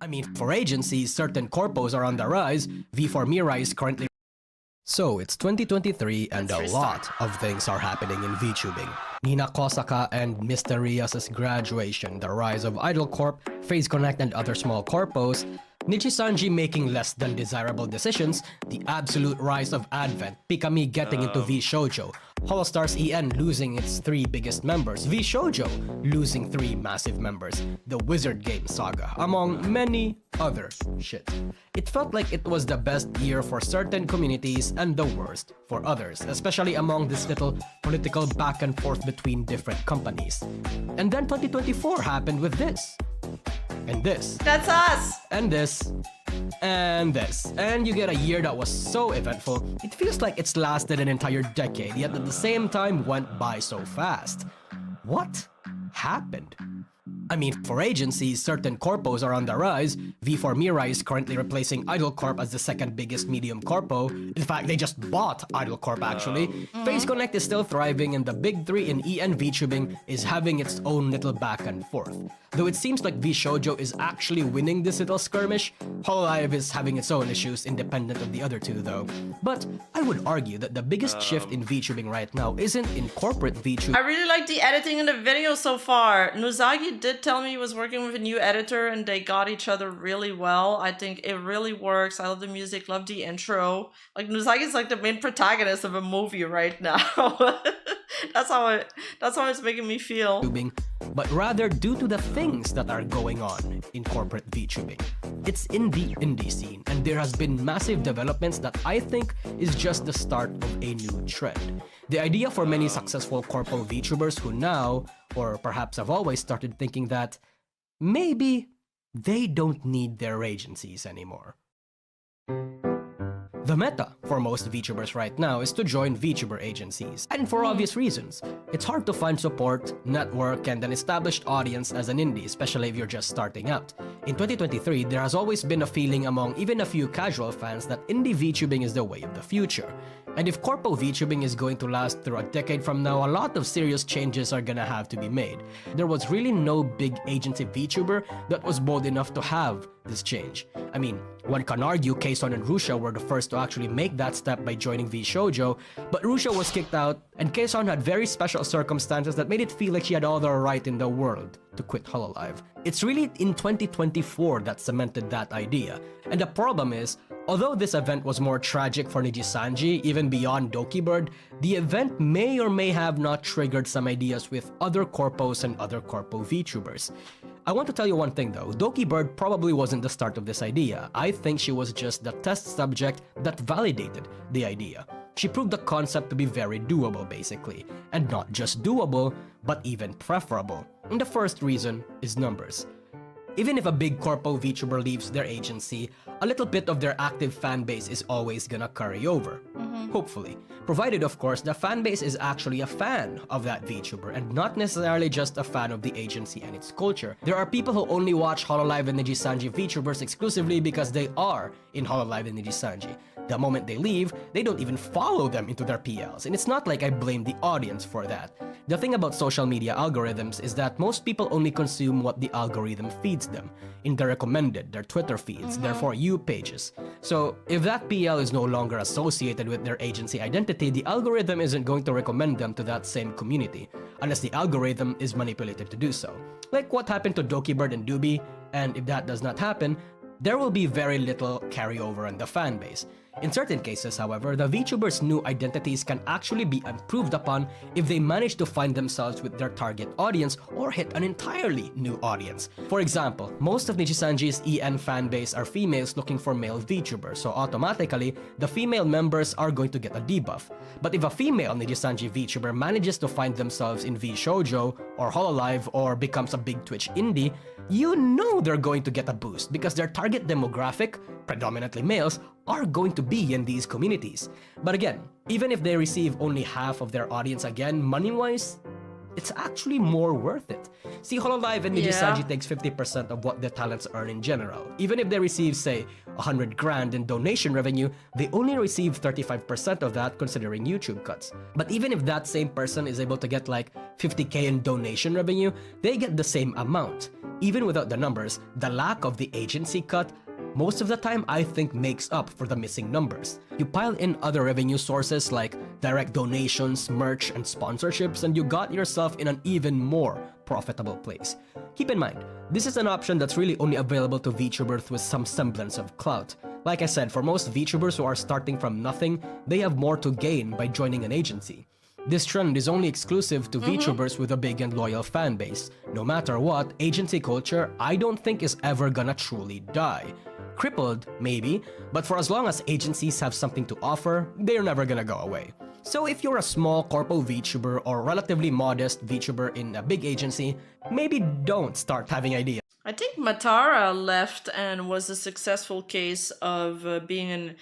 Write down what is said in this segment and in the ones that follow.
I mean, for agencies, certain corpos are on the rise. V4Mira is currently... So, it's 2023 and a lot of things are happening in VTubing. Nina Kosaka and Mr. Rias's graduation, the rise of Idol Corp, Phase Connect and other small corpos, Nijisanji making less than desirable decisions, the absolute rise of Advent, Pikami getting into V-Shoujo, Holostar's EN losing its 3 biggest members, V-Shoujo losing 3 massive members, the Wizard Game saga, among many other shit. It felt like it was the best year for certain communities and the worst for others, especially among this little political back and forth between different companies. And then 2024 happened with this. And this. That's us! And this. And this. And you get a year that was so eventful, it feels like it's lasted an entire decade, yet at the same time went by so fast. What happened? I mean, for agencies, certain corpos are on the rise. V4Mira is currently replacing Idol Corp as the second biggest medium corpo. In fact, they just bought Idol Corp actually. Phase Connect is still thriving and the big 3 in EN VTubing is having its own little back and forth. Though it seems like V-Shoujo is actually winning this little skirmish, Hololive is having its own issues independent of the other two though. But I would argue that the biggest shift in VTubing right now isn't in corporate VTubing. I really like the editing in the video so far. Nuzagi did tell me he was working with a new editor and they got each other really well. I think it really works. I love the music, love the intro. Like Nuzagi is like the main protagonist of a movie right now. That's how it's making me feel. But rather due to the things that are going on in corporate VTubing. It's in the indie scene, and there has been massive developments that I think is just the start of a new trend. The idea for many successful corpo VTubers who now, or perhaps have always started thinking that maybe they don't need their agencies anymore. The meta for most VTubers right now is to join VTuber agencies, and for obvious reasons. It's hard to find support, network, and an established audience as an indie, especially if you're just starting out. In 2023, there has always been a feeling among even a few casual fans that indie VTubing is the way of the future. And if corpo VTubing is going to last through a decade from now, a lot of serious changes are gonna have to be made. There was really no big agency VTuber that was bold enough to have this change. I mean, one can argue Kason and Rusha were the first to actually make that step by joining V-Shoujo, but Rusha was kicked out, and Kason had very special circumstances that made it feel like she had all the right in the world to quit Hololive. It's really in 2024 that cemented that idea, and the problem is, although this event was more tragic for Nijisanji, even beyond Dokibird, the event may or may have not triggered some ideas with other corpos and other corpo VTubers. I want to tell you one thing though, Dokibird probably wasn't the start of this idea. I think she was just the test subject that validated the idea. She proved the concept to be very doable basically, and not just doable, but even preferable. And the first reason is numbers. Even if a big corpo VTuber leaves their agency, a little bit of their active fan base is always gonna carry over. Hopefully. Provided, of course, the fan base is actually a fan of that VTuber and not necessarily just a fan of the agency and its culture. There are people who only watch Hololive and Nijisanji VTubers exclusively because they are in Hololive and Nijisanji. The moment they leave, they don't even follow them into their PLs, and it's not like I blame the audience for that. The thing about social media algorithms is that most people only consume what the algorithm feeds them, in their recommended, their Twitter feeds, their For You pages. So if that PL is no longer associated with their agency identity, the algorithm isn't going to recommend them to that same community, unless the algorithm is manipulated to do so. Like what happened to Dokibird and Doobie, and if that does not happen, there will be very little carryover in the fan base. In certain cases, however, the VTubers' new identities can actually be improved upon if they manage to find themselves with their target audience or hit an entirely new audience. For example, most of Nijisanji's EN fanbase are females looking for male VTubers, so automatically, the female members are going to get a debuff. But if a female Nijisanji VTuber manages to find themselves in V-Shoujo or Hololive or becomes a big Twitch indie, you know they're going to get a boost because their target demographic, predominantly males, are going to be in these communities. But again, even if they receive only half of their audience again, money-wise, it's actually more worth it. See, Hololive and Yeah. Disagreements takes 50% of what their talents earn in general. Even if they receive, say, 100 grand in donation revenue, they only receive 35% of that considering YouTube cuts. But even if that same person is able to get like 50k in donation revenue, they get the same amount. Even without the numbers, the lack of the agency cut most of the time I think makes up for the missing numbers. You pile in other revenue sources like direct donations, merch, and sponsorships, and you got yourself in an even more profitable place. Keep in mind, this is an option that's really only available to VTubers with some semblance of clout. Like I said, for most VTubers who are starting from nothing, they have more to gain by joining an agency. This trend is only exclusive to VTubers with a big and loyal fan base. No matter what, agency culture I don't think is ever gonna truly die. Crippled, maybe, but for as long as agencies have something to offer, they're never gonna go away. So if you're a small Corpo VTuber or relatively modest VTuber in a big agency, maybe don't start having ideas. I think Matara left and was a successful case of being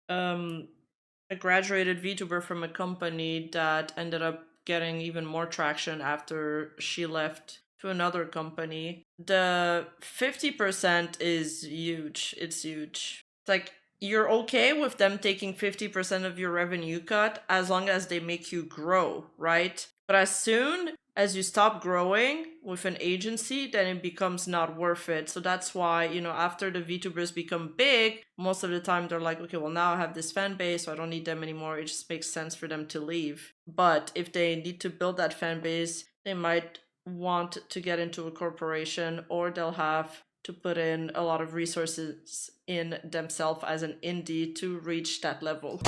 a graduated VTuber from a company that ended up getting even more traction after she left to another company. The 50% is huge. It's huge. It's like you're okay with them taking 50% of your revenue cut as long as they make you grow, right? But as soon as you stop growing with an agency, then it becomes not worth it. So that's why, you know, after the VTubers become big, most of the time they're like, okay, well, now I have this fan base, so I don't need them anymore. It just makes sense for them to leave. But if they need to build that fan base, they might want to get into a corporation, or they'll have to put in a lot of resources in themselves as an indie to reach that level.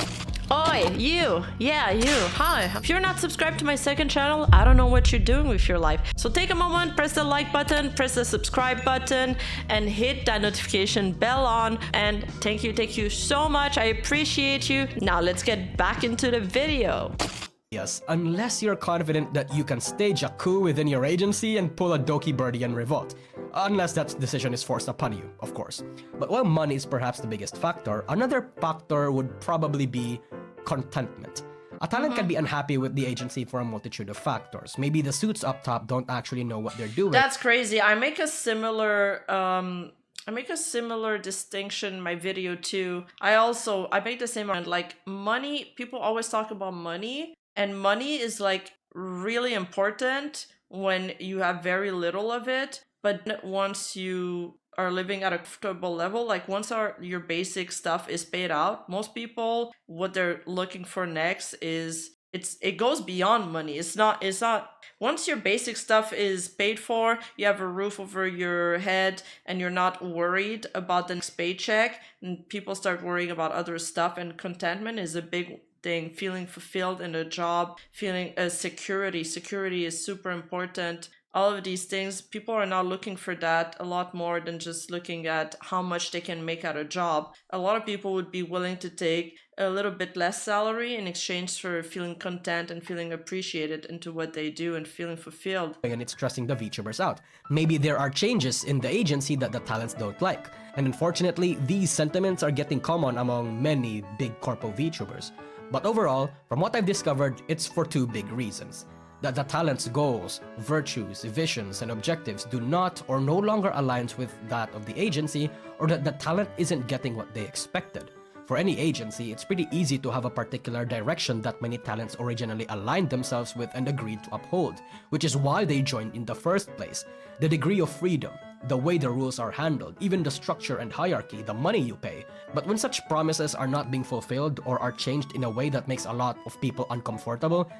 Oi, you! Yeah, you! Hi! If you're not subscribed to my second channel, I don't know what you're doing with your life. So take a moment, press the like button, press the subscribe button, and hit that notification bell on. And thank you so much. I appreciate you. Now let's get back into the video. Yes, unless you're confident that you can stage a coup within your agency and pull a Doki Birdie and revolt. Unless that decision is forced upon you, of course. But while money is perhaps the biggest factor, another factor would probably be contentment. A talent can be unhappy with the agency for a multitude of factors. Maybe the suits up top don't actually know what they're doing. That's crazy. I make a similar distinction in my video too. I make the same one. Like money, people always talk about money, and money is like really important when you have very little of it. But once you are living at a comfortable level, like once your basic stuff is paid out, most people, what they're looking for next is it goes beyond money. It's not once your basic stuff is paid for, you have a roof over your head and you're not worried about the next paycheck, and people start worrying about other stuff, and contentment is a big thing. Feeling fulfilled in a job, feeling security is super important. All of these things, people are now looking for that a lot more than just looking at how much they can make at a job. A lot of people would be willing to take a little bit less salary in exchange for feeling content and feeling appreciated into what they do and feeling fulfilled. And it's stressing the VTubers out. Maybe there are changes in the agency that the talents don't like. And unfortunately, these sentiments are getting common among many big corpo VTubers. But overall, from what I've discovered, it's for two big reasons. That the talent's goals, virtues, visions, and objectives do not or no longer aligns with that of the agency, or that the talent isn't getting what they expected. For any agency, it's pretty easy to have a particular direction that many talents originally aligned themselves with and agreed to uphold, which is why they joined in the first place. The degree of freedom, the way the rules are handled, even the structure and hierarchy, the money you pay. But when such promises are not being fulfilled or are changed in a way that makes a lot of people uncomfortable,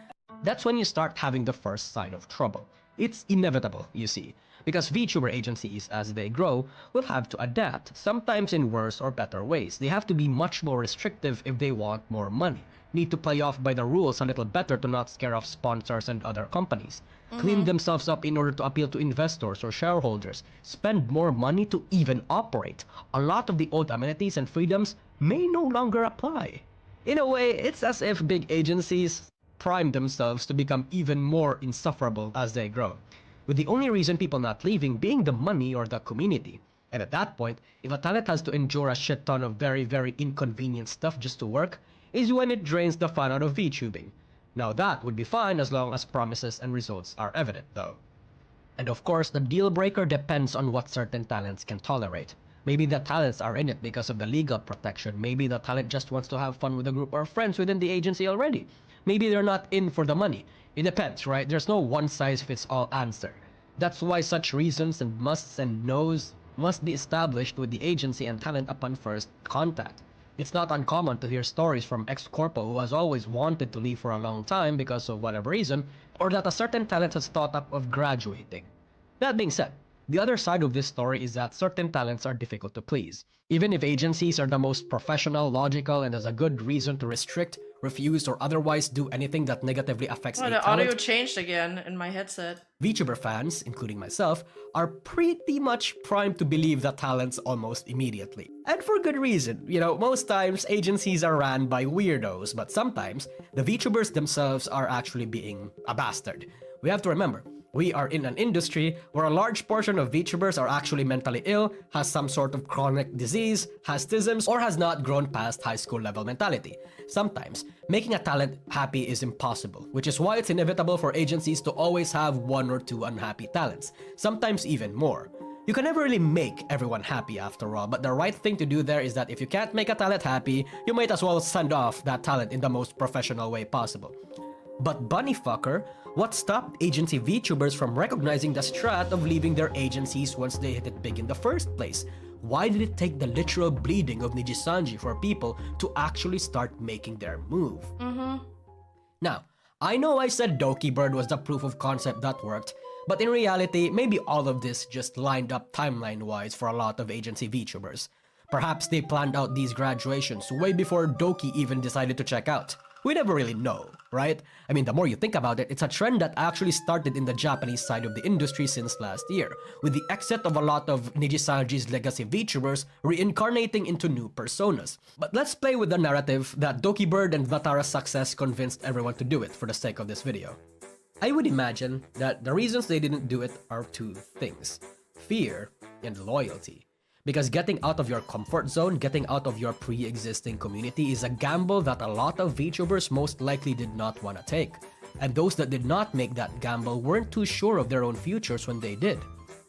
that's when you start having the first sign of trouble. It's inevitable, you see, because VTuber agencies, as they grow, will have to adapt, sometimes in worse or better ways. They have to be much more restrictive if they want more money, need to play off by the rules a little better to not scare off sponsors and other companies, clean themselves up in order to appeal to investors or shareholders, spend more money to even operate. A lot of the old amenities and freedoms may no longer apply. In a way, it's as if big agencies prime themselves to become even more insufferable as they grow, with the only reason people not leaving being the money or the community. And at that point, if a talent has to endure a shit ton of very, very inconvenient stuff just to work, is when it drains the fun out of VTubing. Now that would be fine as long as promises and results are evident though. And of course, the deal breaker depends on what certain talents can tolerate. Maybe the talents are in it because of the legal protection. Maybe the talent just wants to have fun with a group of friends within the agency already. Maybe they're not in for the money. It depends, right? There's no one-size-fits-all answer. That's why such reasons and musts and no's must be established with the agency and talent upon first contact. It's not uncommon to hear stories from ex-corpo who has always wanted to leave for a long time because of whatever reason, or that a certain talent has thought up of graduating. That being said, the other side of this story is that certain talents are difficult to please. Even if agencies are the most professional, logical, and has a good reason to restrict, refuse, or otherwise do anything that negatively affects Oh, a the talent, audio changed again in my headset. VTuber fans, including myself, are pretty much primed to believe the talents almost immediately. And for good reason. You know, most times agencies are ran by weirdos, but sometimes the VTubers themselves are actually being a bastard. We have to remember, we are in an industry where a large portion of VTubers are actually mentally ill, has some sort of chronic disease, has tisms, or has not grown past high school level mentality. Sometimes, making a talent happy is impossible, which is why it's inevitable for agencies to always have one or two unhappy talents, sometimes even more. You can never really make everyone happy after all, but the right thing to do there is that if you can't make a talent happy, you might as well send off that talent in the most professional way possible. But bunnyfucker, what stopped agency VTubers from recognizing the strat of leaving their agencies once they hit it big in the first place? Why did it take the literal bleeding of Nijisanji for people to actually start making their move? Now, I know I said Doki Bird was the proof of concept that worked, but in reality, maybe all of this just lined up timeline-wise for a lot of agency VTubers. Perhaps they planned out these graduations way before Doki even decided to check out. We never really know, right? I mean, the more you think about it, it's a trend that actually started in the Japanese side of the industry since last year, with the exit of a lot of Nijisanji's legacy VTubers reincarnating into new personas. But let's play with the narrative that Doki Bird and Vatara's success convinced everyone to do it for the sake of this video. I would imagine that the reasons they didn't do it are two things: fear and loyalty. Because getting out of your comfort zone, getting out of your pre-existing community is a gamble that a lot of VTubers most likely did not want to take. And those that did not make that gamble weren't too sure of their own futures when they did.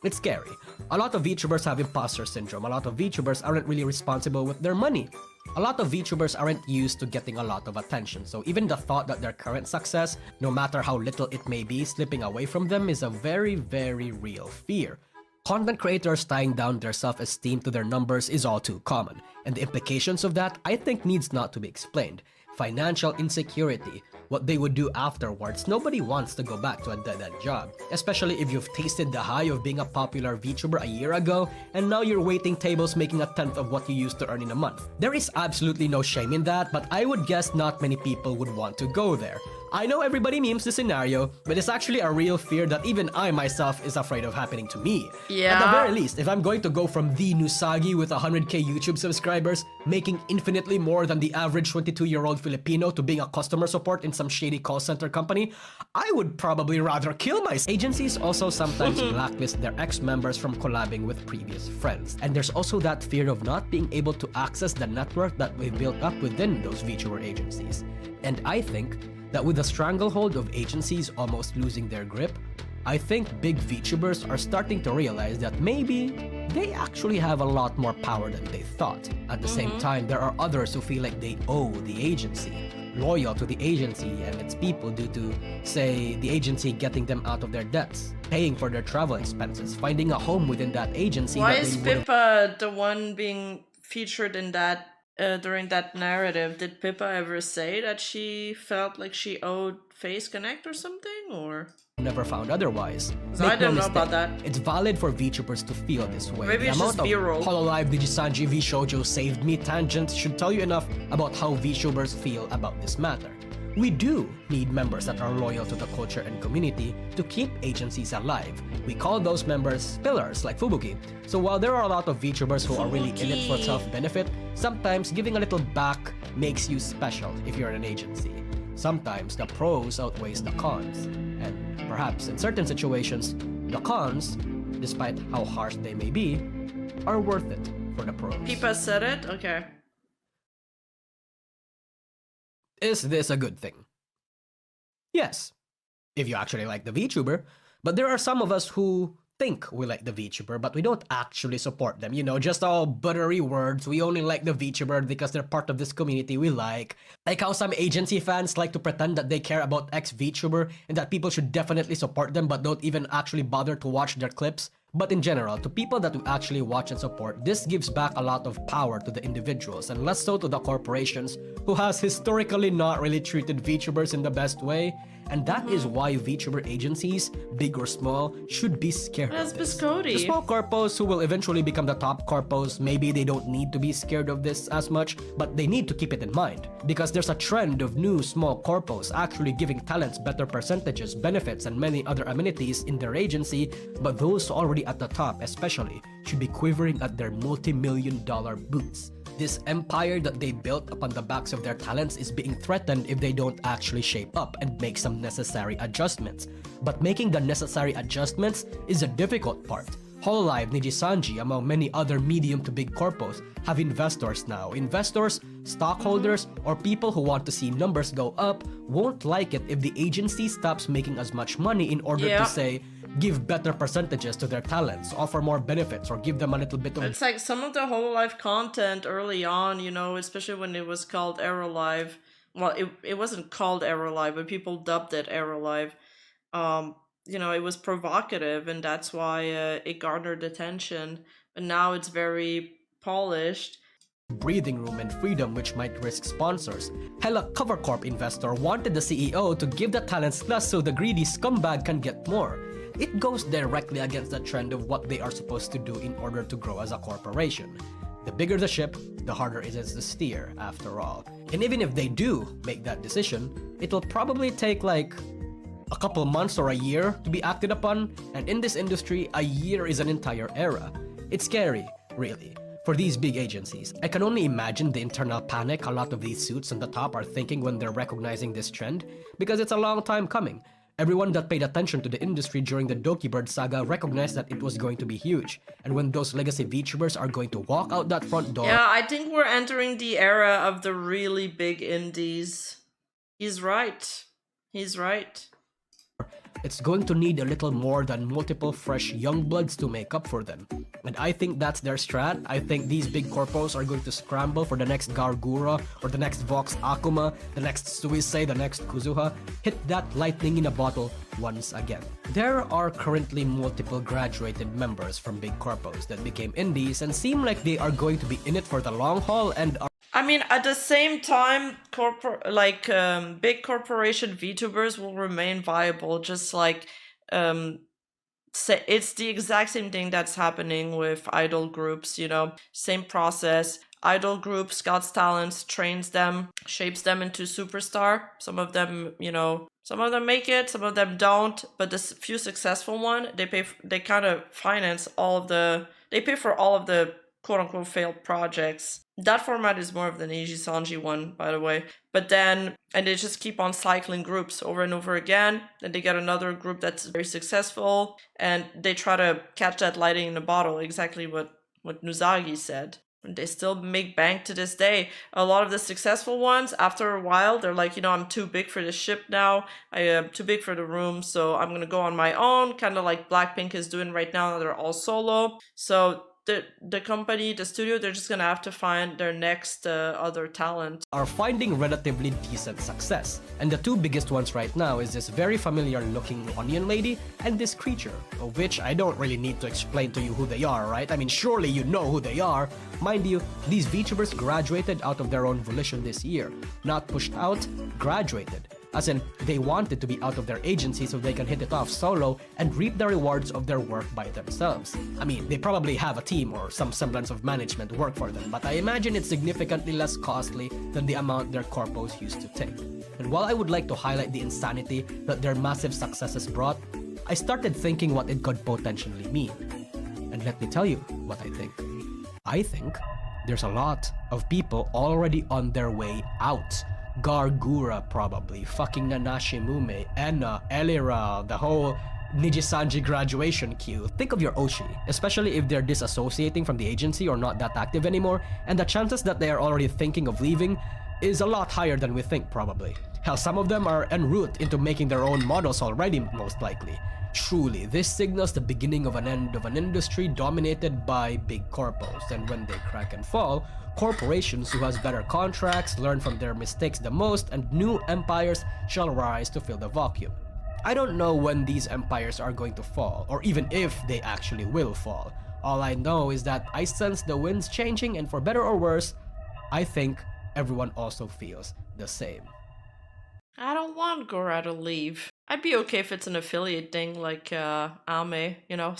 It's scary. A lot of VTubers have imposter syndrome. A lot of VTubers aren't really responsible with their money. A lot of VTubers aren't used to getting a lot of attention, so even the thought that their current success, no matter how little it may be, slipping away from them is a very, very real fear. Content creators tying down their self-esteem to their numbers is all too common, and the implications of that I think needs not to be explained. Financial insecurity, what they would do afterwards. Nobody wants to go back to a dead-end job, especially if you've tasted the high of being a popular VTuber a year ago, and now you're waiting tables making a tenth of what you used to earn in a month. There is absolutely no shame in that, but I would guess not many people would want to go there. I know everybody memes the scenario, but it's actually a real fear that even I myself is afraid of happening to me. Yeah. At the very least, if I'm going to go from the Nusagi with 100k YouTube subscribers, making infinitely more than the average 22-year-old Filipino to being a customer support in some shady call center company, I would probably rather kill myself. Agencies also sometimes blacklist their ex-members from collabing with previous friends. And there's also that fear of not being able to access the network that we've built up within those VTuber agencies. And I think that with the stranglehold of agencies almost losing their grip, I think big VTubers are starting to realize that maybe they actually have a lot more power than they thought. At the same time, there are others who feel like they owe the agency, loyal to the agency and its people due to, say, the agency getting them out of their debts, paying for their travel expenses, finding a home within that agency. Why that is they would've- Pippa the one being featured in that during that narrative? Did Pippa ever say that she felt like she owed Face Connect or something, or? never found otherwise. So I Make no don't know mistake, about that. It's valid for VTubers to feel this way. Maybe The it's just amount of B-roll. Hololive, Digisanji, V-Shoujo saved me tangents should tell you enough about how VTubers feel about this matter. We do need members that are loyal to the culture and community to keep agencies alive. We call those members pillars, like Fubuki. So while there are a lot of VTubers who are really in it for Fubuki. self-benefit, sometimes giving a little back makes you special if you're an agency. Sometimes the pros outweighs the cons, and perhaps in certain situations, the cons, despite how harsh they may be, are worth it for the pros. Pippa said it? Okay. Is this a good thing? Yes, if you actually like the VTuber. But there are some of us who think we like the VTuber, but we don't actually support them. You know, just all buttery words. We only like the VTuber because they're part of this community we like. Like how some agency fans like to pretend that they care about X VTuber and that people should definitely support them but don't even actually bother to watch their clips. But in general, to people that we actually watch and support, this gives back a lot of power to the individuals and less so to the corporations who has historically not really treated VTubers in the best way. And that is why VTuber agencies, big or small, should be scared That's of this. biscotti. The small corpos who will eventually become the top corpos, maybe they don't need to be scared of this as much, but they need to keep it in mind. Because there's a trend of new small corpos actually giving talents better percentages, benefits, and many other amenities in their agency, but those already at the top especially should be quivering at their multi-million-dollar boots. This empire that they built upon the backs of their talents is being threatened if they don't actually shape up and make some necessary adjustments. But making the necessary adjustments is a difficult part. Hololive, Nijisanji, among many other medium to big corpos, have investors now. Investors, stockholders, or people who want to see numbers go up won't like it if the agency stops making as much money in order to say, give better percentages to their talents, offer more benefits, or give them a little bit of... It's like some of the Hololive content early on, you know, especially when it was called Aerolive. Well, it wasn't called Aerolive, but people dubbed it Aerolive. You know, it was provocative, and that's why it garnered attention. But now it's very polished. Breathing room and freedom which might risk sponsors. Hell, a cover corp investor wanted the CEO to give the talents less so the greedy scumbag can get more. It goes directly against the trend of what they are supposed to do in order to grow as a corporation. The bigger the ship, the harder it is to steer, after all. And even if they do make that decision, it'll probably take like a couple months or a year to be acted upon, and in this industry, a year is an entire era. It's scary, really, for these big agencies. I can only imagine the internal panic a lot of these suits on the top are thinking when they're recognizing this trend, because it's a long time coming. Everyone that paid attention to the industry during the Dokibird saga recognized that it was going to be huge, and when those legacy VTubers are going to walk out that front door... Yeah, I think we're entering the era of the really big indies. He's right. He's right. It's going to need a little more than multiple fresh young bloods to make up for them. And I think that's their strat. I think these big corpos are going to scramble for the next Gargura, or the next Vox Akuma, the next Suisei, the next Kuzuha, hit that lightning in a bottle once again. There are currently multiple graduated members from big corpos that became indies and seem like they are going to be in it for the long haul and are... I mean, at the same time, big corporation VTubers will remain viable, just like it's the exact same thing that's happening with idol groups, you know, same process. Idol group scouts talents, trains them, shapes them into superstar. Some of them, you know, some of them make it, some of them don't, but the few successful one, they kind of finance they pay for all of the quote-unquote failed projects. That format is more of the Neji Sanji one, by the way. But then, and they just keep on cycling groups over and over again. Then they get another group that's very successful, and they try to catch that lightning in the bottle, exactly what Nuzagi said. And they still make bank to this day. A lot of the successful ones, after a while, they're like, you know, I'm too big for the ship now. I am too big for the room, so I'm gonna go on my own, kind of like Blackpink is doing right now. They're all solo. So the company, the studio, they're just gonna have to find their next other talent. Are finding relatively decent success. And the two biggest ones right now is this very familiar looking onion lady and this creature, of which I don't really need to explain to you who they are, right? I mean, surely you know who they are. Mind you, these VTubers graduated out of their own volition this year. Not pushed out, graduated. As in, they wanted to be out of their agency so they can hit it off solo and reap the rewards of their work by themselves. I mean, they probably have a team or some semblance of management work for them, but I imagine it's significantly less costly than the amount their corpos used to take. And while I would like to highlight the insanity that their massive successes brought, I started thinking what it could potentially mean. And let me tell you what I think. I think there's a lot of people already on their way out. Gargura probably, fucking Nanashi Mume, Enna, Elira, the whole Nijisanji graduation queue. Think of your Oshi, especially if they're disassociating from the agency or not that active anymore, and the chances that they are already thinking of leaving is a lot higher than we think probably. Hell, some of them are en route into making their own models already, most likely. Truly, this signals the beginning of an end of an industry dominated by big corpos, and when they crack and fall, corporations who has better contracts learn from their mistakes the most, and new empires shall rise to fill the vacuum. I don't know when these empires are going to fall, or even if they actually will fall. All I know is that I sense the winds changing, and for better or worse, I think everyone also feels the same. I don't want Gora to leave. I'd be okay if it's an affiliate thing like Ame, you know,